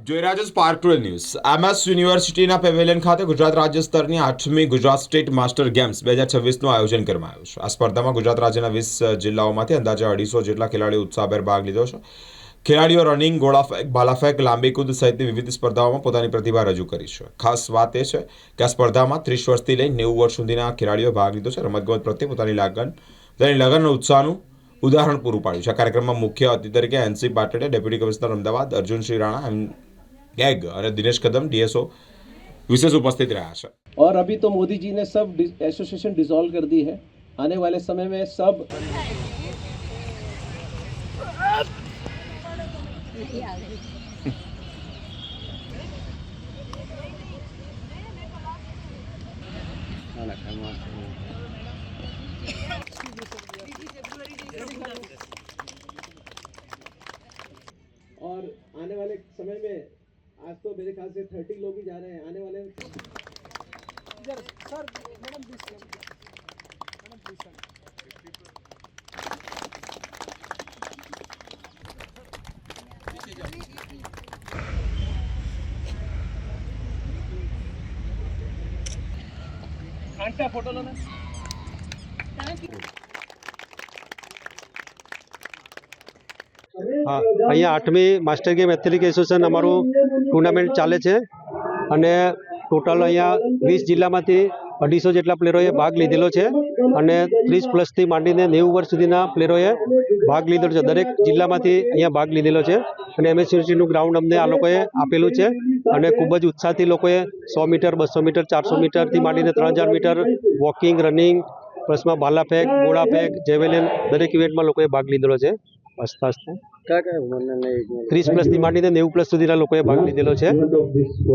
જોઈ રહ્યા છો સ્પાર્ક ટુડે ન્યૂઝ। MS યુનિવર્સિટીના પેવેલિયન ખાતે ગુજરાત રાજ્ય સ્તરની 8મી ગુજરાત સ્ટેટ માસ્ટર ગેમ્સ 2026નું આયોજન કરવામાં આવ્યું છે। આ સ્પર્ધામાં ગુજરાત રાજ્યના 20 જિલ્લાઓમાંથી અંદાજે 250 જેટલા ખેલાડીઓ ઉત્સાહભેર ભાગ લીધો છે। ખેલાડીઓ રનિંગ, ગોળાફેંક, ભાલાફેંક, લાંબી કૂદ સહિતની વિવિધ સ્પર્ધાઓમાં પોતાની પ્રતિભા રજૂ કરી છે। ખાસ વાત એ છે કે આ સ્પર્ધામાં 30 વર્ષથી લઈને 90 વર્ષ સુધીના ખેલાડીઓએ ભાગ લીધો છે। રમતગમત પ્રત્યે પોતાની લગન અને ઉત્સાહનું ઉદાહરણ પૂરું પાડ્યું છે। આ કાર્યક્રમમાં મુખ્ય અતિથિ તરીકે NC Patadia, deputy commissioner Ahmedabad Arjun Shri Rana, gag और दिनेश कदम DSO विशेष उपस्थित रहा है। और अभी तो मोदी जी ने सब एसोसिएशन डिसॉल्व कर दी है। आने वाले समय में सब और आने वाले समय में आज तो मेरे ख्याल से 30 लोग ही जा रहे हैं। आने वाले सर मैडम प्लीज फोटो लो ना। हाँ, अहींया 8મી मास्टर गेम एथलेटिक एसोसिएशन अमारू टूर्नामेंट चाले छे अने टोटल अहींया 20 जिल्लामांथी 250 जेटला प्लेयरोए भाग लीधेलो छे अने 30+ थी मांडीने 90 वर्ष सुधीना प्लेयरोए भाग लीधेलो छे। दरेक जिल्लामांथी अहींया भाग लीधेलो छे अने MS યુનિવર્સિટીનું ગ્રાઉન્ડ અમને આ લોકોએ આપેલું છે અને ખૂબ જ ઉત્સાહથી લોકોએ 100 મીટર, 200 મીટર, 400 મીટરથી માંડીને 3000 મીટર વોકિંગ, રનિંગ, પ્લસમાં ભાલાફેંક, ગોળાફેંક, જેવેલિન દરેક ઇવેન્ટમાં લોકોએ ભાગ લીધેલો છે। આસ્તે 30+ થી માંડીને 90+ સુધીના લોકોએ ભાગ લીધેલો છે।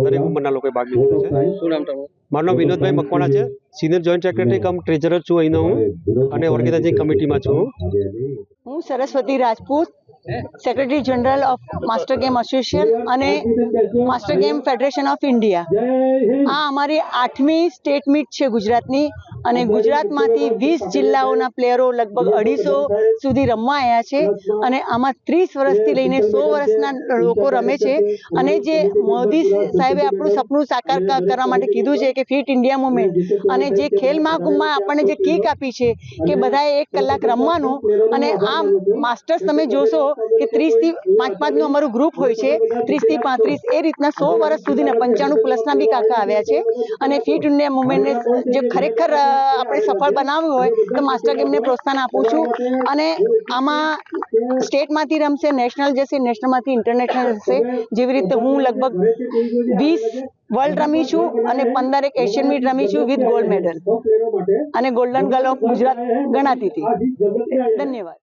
દરેક ઉંમરના લોકોએ ભાગ લીધેલો છે। શું નામ તમારું? મારું નામ વિનોદભાઈ મકવાણા છે। Senior joint secretary cum treasurer છું અહીંનો હું અને ઓર્ગેનાઇઝિંગ કમિટીમાં છું। હું Saraswati Rajput, secretary general of master game association અને master game federation of India. આ અમારી 8મી સ્ટેટ મીટ છે ગુજરાતની અને ગુજરાતમાંથી 20 જિલ્લાઓના પ્લેયરો લગભગ 250 સુધી રમવા આવ્યા છે અને આમાં 30 વર્ષથી લઈને 100 વર્ષના લોકો રમે છે। અને જે મોદી સાહેબે આપણું સપનું સાકાર કરવા માટે કીધું છે કે ફિટ ઇન્ડિયા મુવમેન્ટ અને જે ખેલ મહાકુંભમાં આપણને જે કિક આપી છે કે બધાએ 1 કલાક રમવાનું અને આ માસ્ટર્સ તમે જોશો કે 30 થી 5-5 નું અમારું ગ્રુપ હોય છે, 30 થી 35 એ રીતના 100 વર્ષ સુધીના 95+ બી કાકા આવ્યા છે અને ફિટ ઇન્ડિયા મુવમેન્ટને જે ખરેખર આપણે સફળ બનાવવું હોય તો માસ્ટર ગેમને પ્રોત્સાહન આપું છું અને આમાં સ્ટેટમાંથી રમશે, નેશનલ જશે, નેશનલમાંથી ઇન્ટરનેશનલ જશે। જેવી રીતે હું લગભગ 20 વર્લ્ડ રમી છું અને 15 એશિયન મીટ રમી છું વિથ ગોલ્ડ મેડલ અને ગોલ્ડન ગર્લ ઓફ ગુજરાત ગણાતી હતી। ધન્યવાદ।